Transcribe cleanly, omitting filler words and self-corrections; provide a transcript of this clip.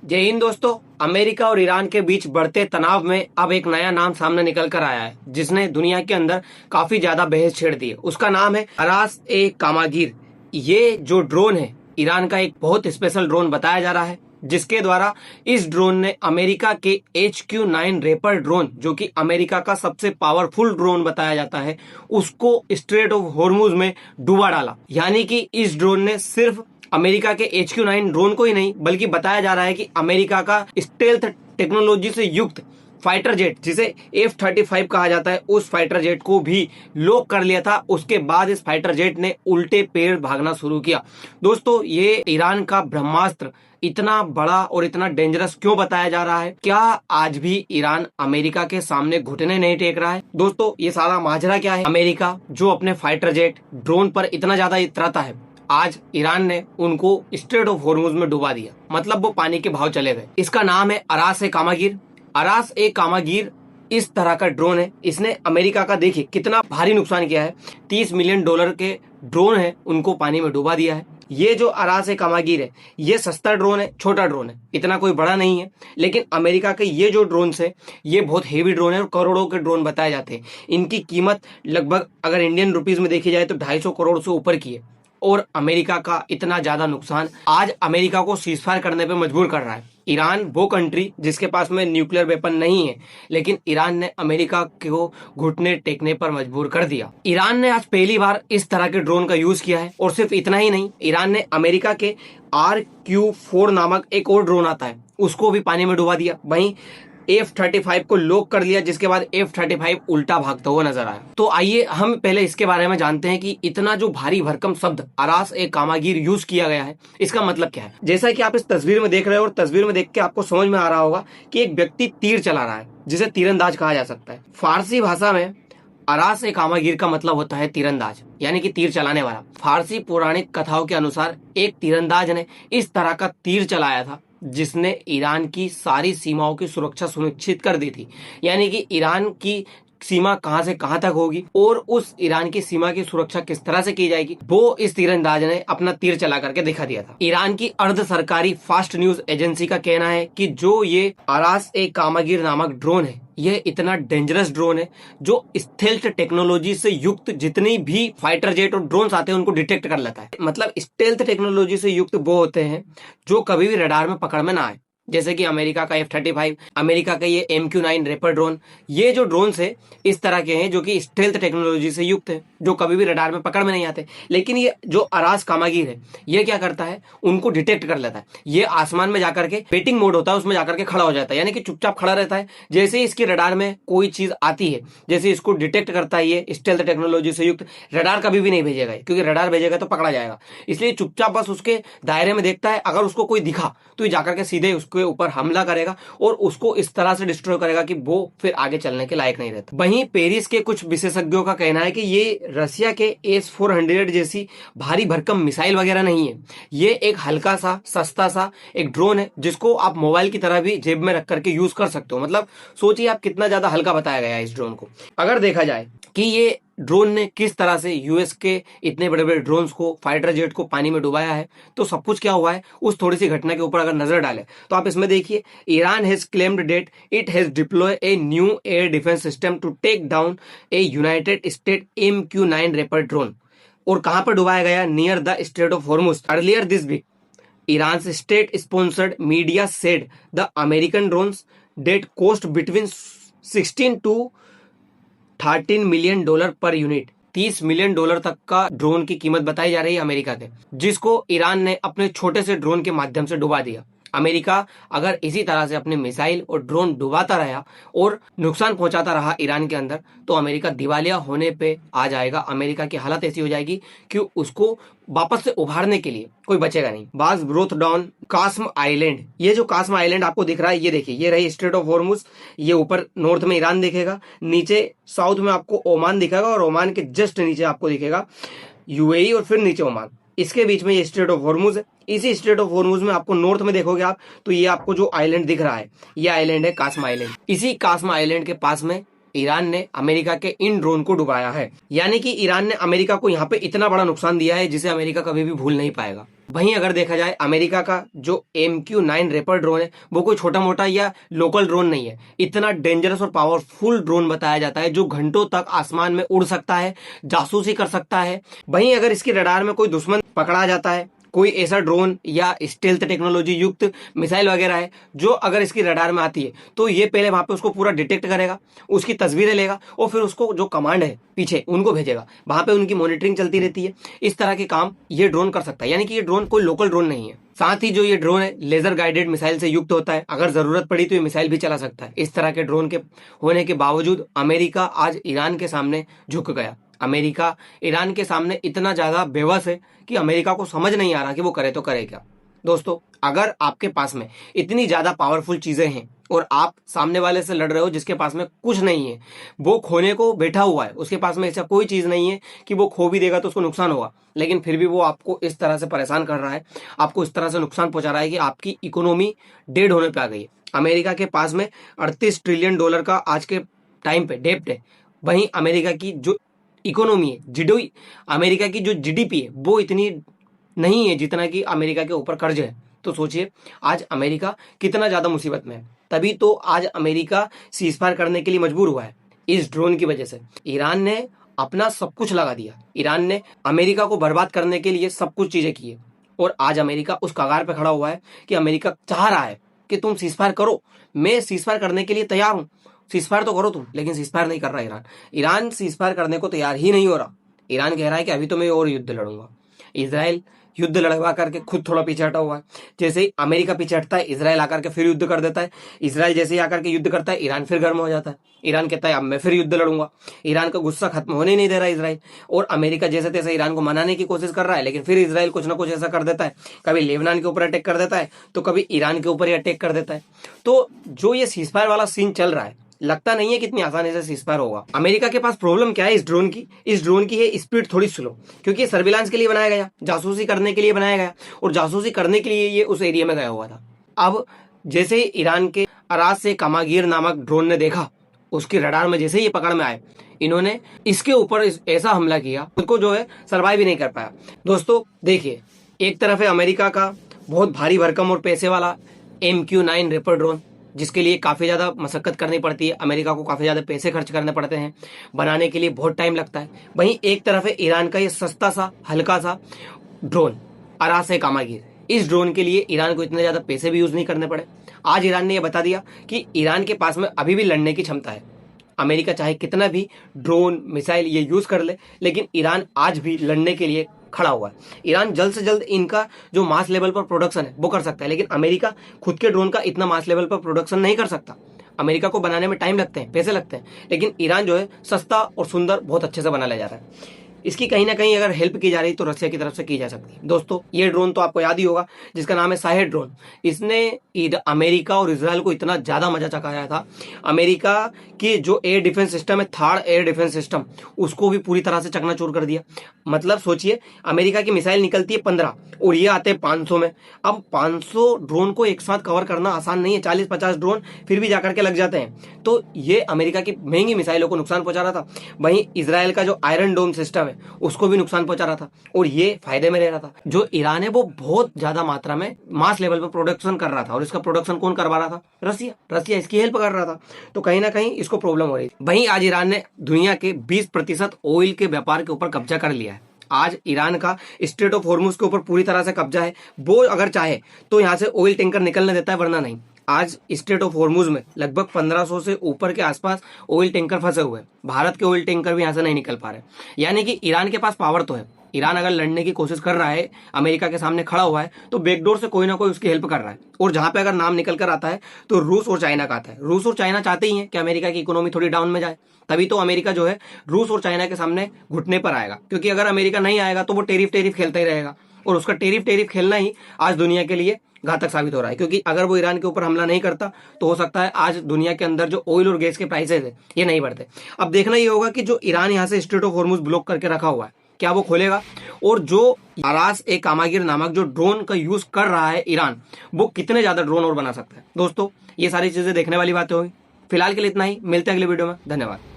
जय हिंद दोस्तों। अमेरिका और ईरान के बीच बढ़ते तनाव में अब एक नया नाम सामने निकल कर आया है जिसने दुनिया के अंदर काफी ज्यादा बहस छेड़ दी है। उसका नाम है अरास ए कामागीर। ये जो ड्रोन है ईरान का एक बहुत स्पेशल ड्रोन बताया जा रहा है, जिसके द्वारा इस ड्रोन ने अमेरिका के HQ-9 रेपर ड्रोन, जो कि अमेरिका का सबसे पावरफुल ड्रोन बताया जाता है, उसको स्ट्रेट ऑफ हॉर्मुज में डुबा डाला। यानी कि इस ड्रोन ने सिर्फ अमेरिका के HQ-9 ड्रोन को ही नहीं, बल्कि बताया जा रहा है कि अमेरिका का स्टेल्थ टेक्नोलॉजी से युक्त फाइटर जेट, जिसे F-35 कहा जाता है, उस फाइटर जेट को भी लॉक कर लिया था। उसके बाद इस फाइटर जेट ने उल्टे पैर भागना शुरू किया। दोस्तों, ये ईरान का ब्रह्मास्त्र इतना बड़ा और इतना डेंजरस क्यों बताया जा रहा है? क्या आज भी ईरान अमेरिका के सामने घुटने नहीं टेक रहा है? दोस्तों, ये सारा माजरा क्या है? अमेरिका जो अपने फाइटर जेट ड्रोन पर इतना ज्यादा इतराता है, आज ईरान ने उनको स्ट्रेट ऑफ हॉर्मुज में डुबा दिया। मतलब वो पानी के भाव चले गए। इसका नाम है अरास ए कामागीर। अरास ए कामागीर इस तरह का ड्रोन है। इसने अमेरिका का देखिए कितना भारी नुकसान किया है। $30 मिलियन के ड्रोन है, उनको पानी में डुबा दिया है। ये जो अरास ए कामागीर है, ये सस्ता ड्रोन है, छोटा ड्रोन है, इतना कोई बड़ा नहीं है। लेकिन अमेरिका के ये जो ड्रोन है, ये बहुत हेवी ड्रोन है और करोड़ों के ड्रोन बताए जाते हैं। इनकी कीमत लगभग अगर इंडियन रुपीज में देखी जाए तो 250 करोड़ से ऊपर की है। और अमेरिका का इतना ज्यादा नुकसान आज अमेरिका को सीजफायर करने पे मजबूर कर रहा है। ईरान वो कंट्री जिसके पास में न्यूक्लियर वेपन नहीं है, लेकिन ईरान ने अमेरिका को घुटने टेकने पर मजबूर कर दिया। ईरान ने आज पहली बार इस तरह के ड्रोन का यूज किया है। और सिर्फ इतना ही नहीं, ईरान ने अमेरिका के RQ-4 नामक एक और ड्रोन आता है, उसको भी पानी में डुबा दिया। वहीं F-35 को लॉक कर लिया, जिसके बाद F-35 उल्टा भागता हुआ नजर आया। तो आइए हम पहले इसके बारे में जानते हैं कि इतना जो भारी भरकम शब्द अरास ए कामागीर यूज किया गया है, इसका मतलब क्या है। जैसा कि आप इस तस्वीर में देख रहे हो और तस्वीर में देख के आपको समझ में आ रहा होगा कि एक व्यक्ति तीर चला रहा है, जिसे तीरंदाज कहा जा सकता है। फारसी भाषा में अरास ए कामागीर का मतलब होता है तीरंदाज, यानी कि तीर चलाने वाला। फारसी पौराणिक कथाओं के अनुसार एक तीरंदाज ने इस तरह का तीर चलाया था जिसने ईरान की सारी सीमाओं की सुरक्षा सुनिश्चित कर दी थी। यानी कि ईरान की सीमा कहां से कहां तक होगी और उस ईरान की सीमा की सुरक्षा किस तरह से की जाएगी, वो इस तीरंदाज ने अपना तीर चला करके दिखा दिया था। ईरान की अर्ध सरकारी फास्ट न्यूज एजेंसी का कहना है कि जो ये अरास ए कामागीर नामक ड्रोन है, यह इतना डेंजरस ड्रोन है जो स्टेल्थ टेक्नोलॉजी से युक्त जितनी भी फाइटर जेट और ड्रोन्स आते हैं उनको डिटेक्ट कर लेता है। मतलब स्टेल्थ टेक्नोलॉजी से युक्त वो होते हैं जो कभी भी रडार में पकड़ में ना आए, जैसे कि अमेरिका का F-35, अमेरिका का ये MQ-9 रेपर ड्रोन। ये जो ड्रोन है इस तरह के हैं जो कि स्टेल्थ टेक्नोलॉजी से युक्त है, जो कभी भी रडार में पकड़ में नहीं आते। लेकिन ये जो अरास कामागीर है, ये क्या करता है, उनको डिटेक्ट कर लेता है। ये आसमान में जाकर के वेटिंग मोड होता है, उसमें जाकर के खड़ा हो जाता है, यानी कि चुपचाप खड़ा रहता है। जैसे ही इसके रडार में कोई चीज आती है, जैसे इसको डिटेक्ट करता है ये स्टेल्थ टेक्नोलॉजी से युक्त, रडार कभी भी नहीं भेजेगा, क्योंकि रडार भेजेगा तो पकड़ा जाएगा। इसलिए चुपचाप बस उसके दायरे में देखता है। अगर उसको कोई दिखा तो ये जाकर के सीधे उसके ऊपर हमला करेगा और उसको इस तरह से डिस्ट्रॉय करेगा कि वो फिर आगे चलने के लायक नहीं रहता। वहीं पेरिस के कुछ विशेषज्ञों का कहना है कि ये रशिया के S-400 जैसी भारी भरकम मिसाइल वगैरह नहीं है। ये एक हल्का सा सस्ता सा एक ड्रोन है जिसको आप मोबाइल की तरह भी जेब में रख करके यूज कर सकते हो। मतलब सोचिए आप कितना ज्यादा हल्का बताया गया है इस ड्रोन को। अगर देखा जाए कि ये ड्रोन ने किस तरह से यूएस के इतने बड़े बड़े ड्रोन्स को, फाइटर जेट को पानी में डुबाया है, तो सब कुछ क्या हुआ है उस थोड़ी सी घटना के ऊपर अगर नजर डालें तो आप इसमें देखिए, Iran has claimed that it has deploy a new air defence system to take down a united state MQ-9 reaper drone. और कहां पर डुबाया गया? Near the strait of Hormuz. Earlier this week Iran's state sponsored media said the American drones that cost between 16 to $13 million per unit. $30 million तक का drone की कीमत बताई जा रही है अमेरिका के, जिसको ईरान ने अपने छोटे से ड्रोन के माध्यम से डुबा दिया। अमेरिका अगर इसी तरह से अपने मिसाइल और ड्रोन डुबाता रहा और नुकसान पहुंचाता रहा ईरान के अंदर, तो अमेरिका दिवालिया होने पे आ जाएगा। अमेरिका की हालत ऐसी हो जाएगी कि उसको वापस से उभारने के लिए कोई बचेगा नहीं। बाज ब्रोथ डाउन कास्म आइलैंड। ये जो कास्म आइलैंड आपको दिख रहा है, ये देखिए, ये रही स्ट्रेट ऑफ हॉर्मुज। ये ऊपर नॉर्थ में ईरान दिखेगा, नीचे साउथ में आपको ओमान दिखेगा और ओमान के जस्ट नीचे आपको दिखेगा UAE और फिर नीचे ओमान। इसके बीच में ये स्ट्रेट ऑफ हॉर्मुज है। इसी स्ट्रेट ऑफ हॉर्मुज में आपको नॉर्थ में देखोगे आप तो ये आपको जो आइलैंड दिख रहा है, ये आइलैंड है कास्म आइलैंड। इसी कास्म आइलैंड के पास में ईरान ने अमेरिका के इन ड्रोन को डुबाया है। यानी कि ईरान ने अमेरिका को यहाँ पे इतना बड़ा नुकसान दिया है जिसे अमेरिका कभी भी भूल नहीं पाएगा। वहीं अगर देखा जाए अमेरिका का जो MQ-9 रेपर ड्रोन है वो कोई छोटा मोटा या लोकल ड्रोन नहीं है, इतना डेंजरस और पावरफुल ड्रोन बताया जाता है जो घंटों तक आसमान में उड़ सकता है, जासूसी कर सकता है। वहीं अगर इसके रडार में कोई दुश्मन पकड़ा जाता है, कोई ऐसा ड्रोन या स्टेल्थ टेक्नोलॉजी युक्त मिसाइल वगैरह है जो अगर इसकी रडार में आती है तो ये पहले वहां पे उसको पूरा डिटेक्ट करेगा, उसकी तस्वीरें लेगा और फिर उसको जो कमांड है पीछे उनको भेजेगा। वहां पे उनकी मॉनिटरिंग चलती रहती है। इस तरह के काम ये ड्रोन कर सकता है। यानी कि ये ड्रोन कोई लोकल ड्रोन नहीं है। साथ ही जो ये ड्रोन है लेजर गाइडेड मिसाइल से युक्त होता है, अगर जरूरत पड़ी तो ये मिसाइल भी चला सकता है। इस तरह के ड्रोन के होने के बावजूद अमेरिका आज ईरान के सामने झुक गया। अमेरिका ईरान के सामने इतना ज्यादा बेबस है कि अमेरिका को समझ नहीं आ रहा कि वो करे तो करे क्या। दोस्तों, अगर आपके पास में इतनी ज्यादा पावरफुल चीजें हैं और आप सामने वाले से लड़ रहे हो जिसके पास में कुछ नहीं है, वो खोने को बैठा हुआ है, उसके पास में ऐसा कोई चीज नहीं है कि वो खो भी देगा तो उसको नुकसान होगा, लेकिन फिर भी वो आपको इस तरह से परेशान कर रहा है, आपको इस तरह से नुकसान पहुंचा रहा है कि आपकी इकोनॉमी डेड होने पे आ गई है। अमेरिका के पास में $38 ट्रिलियन का आज के टाइम पे डेप्ट है। वहीं अमेरिका की जो इकोनॉमी है, जीडीपी, अमेरिका की जो जीडीपी है वो इतनी नहीं है जितना कि अमेरिका के ऊपर कर्ज है। तो सोचिए आज अमेरिका कितना ज्यादा मुसीबत में है। तभी तो आज अमेरिका सीजफायर करने के लिए मजबूर हुआ है इस ड्रोन की वजह से। ईरान ने अपना सब कुछ लगा दिया, ईरान ने अमेरिका को बर्बाद करने के लिए सब कुछ चीजें की है और आज अमेरिका उस कगार पे खड़ा हुआ है कि अमेरिका चाह रहा है कि तुम सीजफायर करो, मैं सीजफायर करने के लिए तैयार हूं, सीजफायर तो करो तुम। लेकिन सीजफायर नहीं कर रहा ईरान। ईरान सीजफायर करने को तैयार ही नहीं हो रहा। ईरान कह रहा है कि अभी तो मैं और युद्ध लड़ूंगा। इजराइल युद्ध लड़वा करके खुद थोड़ा पीछे हटा हुआ है। जैसे ही अमेरिका पीछे हटता है, इजराइल आकर के फिर युद्ध कर देता है। इजराइल जैसे ही आकर के युद्ध करता है, ईरान फिर गर्म हो जाता है। ईरान कहता है अब मैं फिर युद्ध लड़ूंगा। ईरान का गुस्सा खत्म होने नहीं दे रहा इजराइल। और अमेरिका जैसे तैसे ईरान को मनाने की कोशिश कर रहा है, लेकिन फिर इजराइल कुछ ना कुछ ऐसा कर देता है, कभी लेबनान के ऊपर अटैक कर देता है तो कभी ईरान के ऊपर ही अटैक कर देता है। तो जो ये सीजफायर वाला सीन चल रहा है, लगता नहीं है कितनी आसानी से सीजफायर होगा। अमेरिका के पास प्रॉब्लम क्या है इस ड्रोन की? इस ड्रोन की है स्पीड थोड़ी स्लो, क्योंकि ये सर्विलांस के लिए बनाया गया, जासूसी करने के लिए बनाया गया और जासूसी करने के लिए ये उस एरिया में गया हुआ था। अब जैसे ही ईरान के अरास से कामागीर नामक ड्रोन ने देखा, उसके रडार में जैसे ही ये पकड़ में आए, इन्होंने इसके ऊपर ऐसा हमला किया, उसको जो है सर्वाइव ही नहीं कर पाया। दोस्तों देखिए, एक तरफ है अमेरिका का बहुत भारी भरकम और पैसे वाला MQ-9 रेपर ड्रोन, जिसके लिए काफ़ी ज़्यादा मशक्कत करनी पड़ती है, अमेरिका को काफ़ी ज़्यादा पैसे खर्च करने पड़ते हैं, बनाने के लिए बहुत टाइम लगता है। वहीं एक तरफ है ईरान का ये सस्ता सा हल्का सा ड्रोन अरास ए कामागीर। इस ड्रोन के लिए ईरान को इतने ज़्यादा पैसे भी यूज़ नहीं करने पड़े। आज ईरान ने यह बता दिया कि ईरान के पास में अभी भी लड़ने की क्षमता है। अमेरिका चाहे कितना भी ड्रोन मिसाइल ये यूज़ कर ले, लेकिन ईरान आज भी लड़ने के लिए खड़ा हुआ है। ईरान जल्द से जल्द इनका जो मास लेवल पर प्रोडक्शन है वो कर सकता है, लेकिन अमेरिका खुद के ड्रोन का इतना मास लेवल पर प्रोडक्शन नहीं कर सकता। अमेरिका को बनाने में टाइम लगते हैं, पैसे लगते हैं, लेकिन ईरान जो है सस्ता और सुंदर बहुत अच्छे से बना ले जा रहा है। इसकी कहीं ना कहीं अगर हेल्प की जा रही तो रशिया की तरफ से की जा सकती है। दोस्तों, ये ड्रोन तो आपको याद ही होगा जिसका नाम है शाहेद ड्रोन। इसने अमेरिका और इजराइल को इतना ज्यादा मजा चखाया था। अमेरिका की जो एयर डिफेंस सिस्टम है, थर्ड एयर डिफेंस सिस्टम, उसको भी पूरी तरह से चकनाचूर कर दिया। मतलब सोचिए, अमेरिका की मिसाइल निकलती है 15 और ये आते हैं 500 में। अब 500 ड्रोन को एक साथ कवर करना आसान नहीं है। 40-50 ड्रोन फिर भी जाकर के लग जाते हैं। तो ये अमेरिका की महंगी मिसाइलों को नुकसान पहुंचा रहा था। वहीं इजराइल का जो आयरन डोम सिस्टम है उसको भी नुकसान पहुंचा रहा था और ये फायदे में रह रहा था। जो ईरान है वो बहुत ज्यादा मात्रा में मास लेवल पर प्रोडक्शन कर रहा था और इसका प्रोडक्शन कौन करवा रहा था? रसिया इसकी हेल्प कर रहा था। तो कहीं ना कहीं इसको प्रॉब्लम हो रही थी। वहीं आज ईरान ने दुनिया के 20% ऑयल के व्यापार के ऊपर कब्जा कर लिया है। आज ईरान का स्ट्रेट ऑफ हॉर्मुज के ऊपर पूरी तरह से कब्जा है। वो अगर चाहे तो यहाँ से ऑयल टैंकर निकलने देता है, वरना नहीं। आज स्ट्रेट ऑफ हॉर्मुज में लगभग 1500 से ऊपर के आसपास ऑयल टैंकर फंसे हुए हैं। भारत के ऑयल टैंकर भी यहाँ से नहीं निकल पा रहे। यानी कि ईरान के पास पावर तो है। ईरान अगर लड़ने की कोशिश कर रहा है, अमेरिका के सामने खड़ा हुआ है, तो बैकडोर से कोई ना कोई उसकी हेल्प कर रहा है। और जहां पे अगर नाम निकल कर आता है तो रूस और चाइना का आता है। रूस और चाइना चाहते ही हैं कि अमेरिका की इकोनॉमी थोड़ी डाउन में जाए। तभी तो अमेरिका जो है रूस और चाइना के सामने घुटने पर आएगा, क्योंकि अगर अमेरिका नहीं आएगा तो वो टेरिफ खेलता ही रहेगा और उसका टेरिफ खेलना ही आज दुनिया के लिए घातक साबित हो रहा है। क्योंकि अगर वो ईरान के ऊपर हमला नहीं करता तो हो सकता है आज दुनिया के अंदर जो ऑयल और गैस के प्राइसेस है ये नहीं बढ़ते। अब देखना ये होगा कि जो ईरान यहाँ से स्ट्रेट ऑफ हॉर्मुज ब्लॉक करके रखा हुआ है, क्या वो खोलेगा? और जो अरास ए कामागीर नामक जो ड्रोन का यूज कर रहा है ईरान, वो कितने ज्यादा ड्रोन और बना सकता है? दोस्तों, ये सारी चीजें देखने वाली बातें होगी। फिलहाल के लिए इतना ही, मिलते हैं अगले वीडियो में। धन्यवाद।